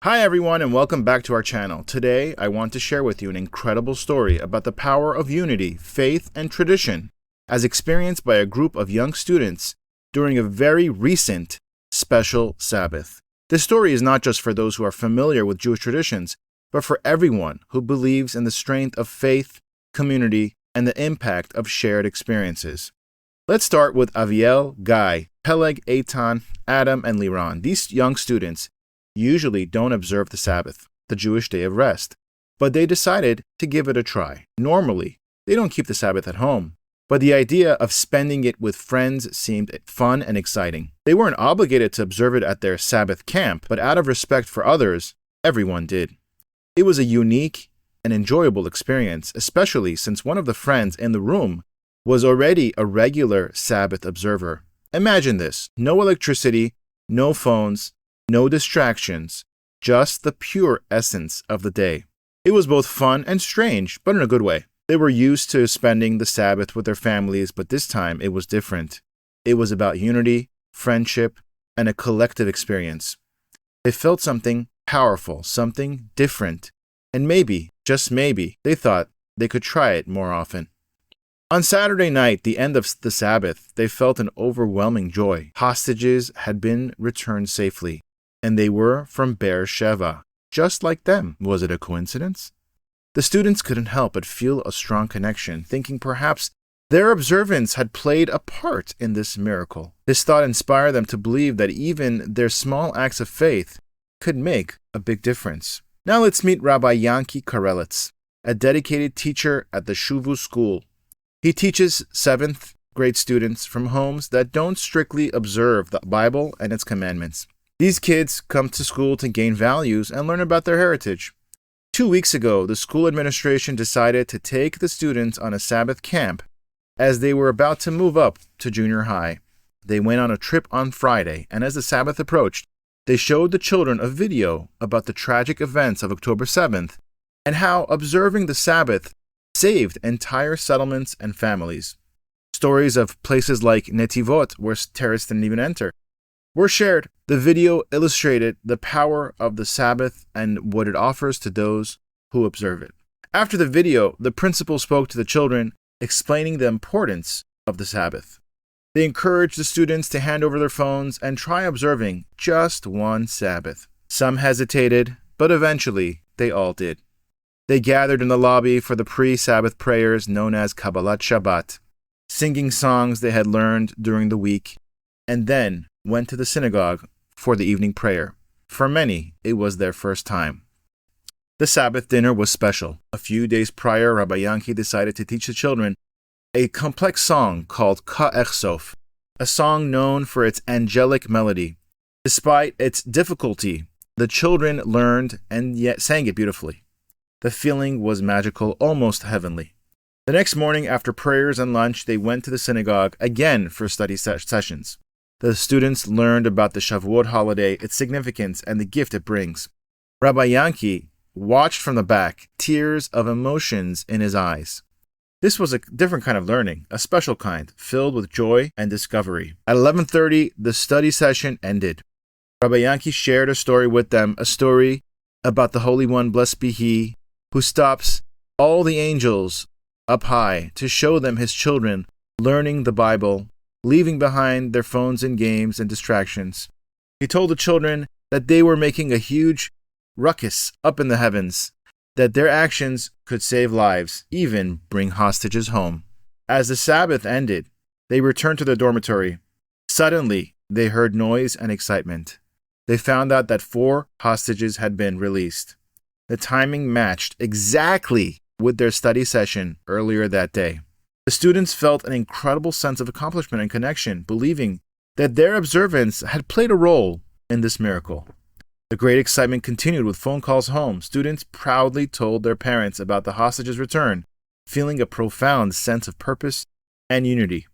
Hi everyone and welcome back to our channel. Today I want to share with you an incredible story about the power of unity, faith, and tradition as experienced by a group of young students during a very recent special Sabbath. This story is not just for those who are familiar with Jewish traditions, but for everyone who believes in the strength of faith, community, and the impact of shared experiences. Let's start with Aviel, Guy, Peleg, Eitan, Adam, and Liran. These young students usually don't observe the Sabbath, the Jewish day of rest, but they decided to give it a try. Normally, they don't keep the Sabbath at home, but the idea of spending it with friends seemed fun and exciting. They weren't obligated to observe it at their Sabbath camp, but out of respect for others, everyone did. It was a unique and enjoyable experience, especially since one of the friends in the room was already a regular Sabbath observer. Imagine this: no electricity, no phones, no distractions, just the pure essence of the day. It was both fun and strange, but in a good way. They were used to spending the Sabbath with their families, but this time it was different. It was about unity, friendship, and a collective experience. They felt something powerful, something different, and maybe, just maybe, they thought they could try it more often. On Saturday night, the end of the Sabbath, they felt an overwhelming joy. Hostages had been returned safely, and they were from Be'er Sheva, just like them. Was it a coincidence? The students couldn't help but feel a strong connection, thinking perhaps their observance had played a part in this miracle. This thought inspired them to believe that even their small acts of faith could make a big difference. Now let's meet Rabbi Yankee Karelitz, a dedicated teacher at the Shuvu school. He teaches 7th grade students from homes that don't strictly observe the Bible and its commandments. These kids come to school to gain values and learn about their heritage. 2 weeks ago, the school administration decided to take the students on a Sabbath camp as they were about to move up to junior high. They went on a trip on Friday, and as the Sabbath approached, they showed the children a video about the tragic events of October 7th and how observing the Sabbath saved entire settlements and families. Stories of places like Netivot, where terrorists didn't even enter, were shared. The video illustrated the power of the Sabbath and what it offers to those who observe it. After the video, the principal spoke to the children, explaining the importance of the Sabbath. They encouraged the students to hand over their phones and try observing just one Sabbath. Some hesitated, but eventually they all did. They gathered in the lobby for the pre-Sabbath prayers known as Kabbalat Shabbat, singing songs they had learned during the week, and then went to the synagogue for the evening prayer. For many, it was their first time. The Sabbath dinner was special. A few days prior, Rabbi Yankee decided to teach the children a complex song called Ka'ech Sof, a song known for its angelic melody. Despite its difficulty, the children learned and yet sang it beautifully. The feeling was magical, almost heavenly. The next morning, after prayers and lunch, they went to the synagogue again for study sessions. The students learned about the Shavuot holiday, its significance, and the gift it brings. Rabbi Yankee watched from the back, tears of emotions in his eyes. This was a different kind of learning, a special kind, filled with joy and discovery. At 11:30, the study session ended. Rabbi Yankee shared a story with them, a story about the Holy One, blessed be He, who stops all the angels up high to show them His children learning the Bible, leaving behind their phones and games and distractions. He told the children that they were making a huge ruckus up in the heavens, that their actions could save lives, even bring hostages home. As the Sabbath ended, they returned to their dormitory. Suddenly, they heard noise and excitement. They found out that 4 hostages had been released. The timing matched exactly with their study session earlier that day. The students felt an incredible sense of accomplishment and connection, believing that their observance had played a role in this miracle. The great excitement continued with phone calls home. Students proudly told their parents about the hostages' return, feeling a profound sense of purpose and unity.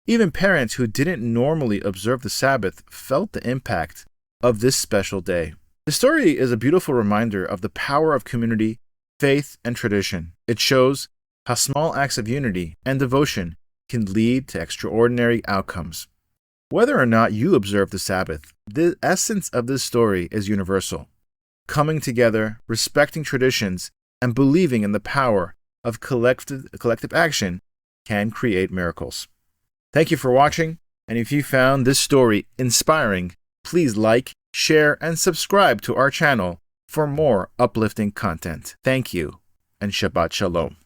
Even parents who didn't normally observe the Sabbath felt the impact of this special day. The story is a beautiful reminder of the power of community, faith, and tradition. It shows how small acts of unity and devotion can lead to extraordinary outcomes. Whether or not you observe the Sabbath, the essence of this story is universal. coming together, respecting traditions, and believing in the power of collective action can create miracles. Thank you for watching, and if you found this story inspiring, please like, share, and subscribe to our channel for more uplifting content. Thank you, and Shabbat Shalom.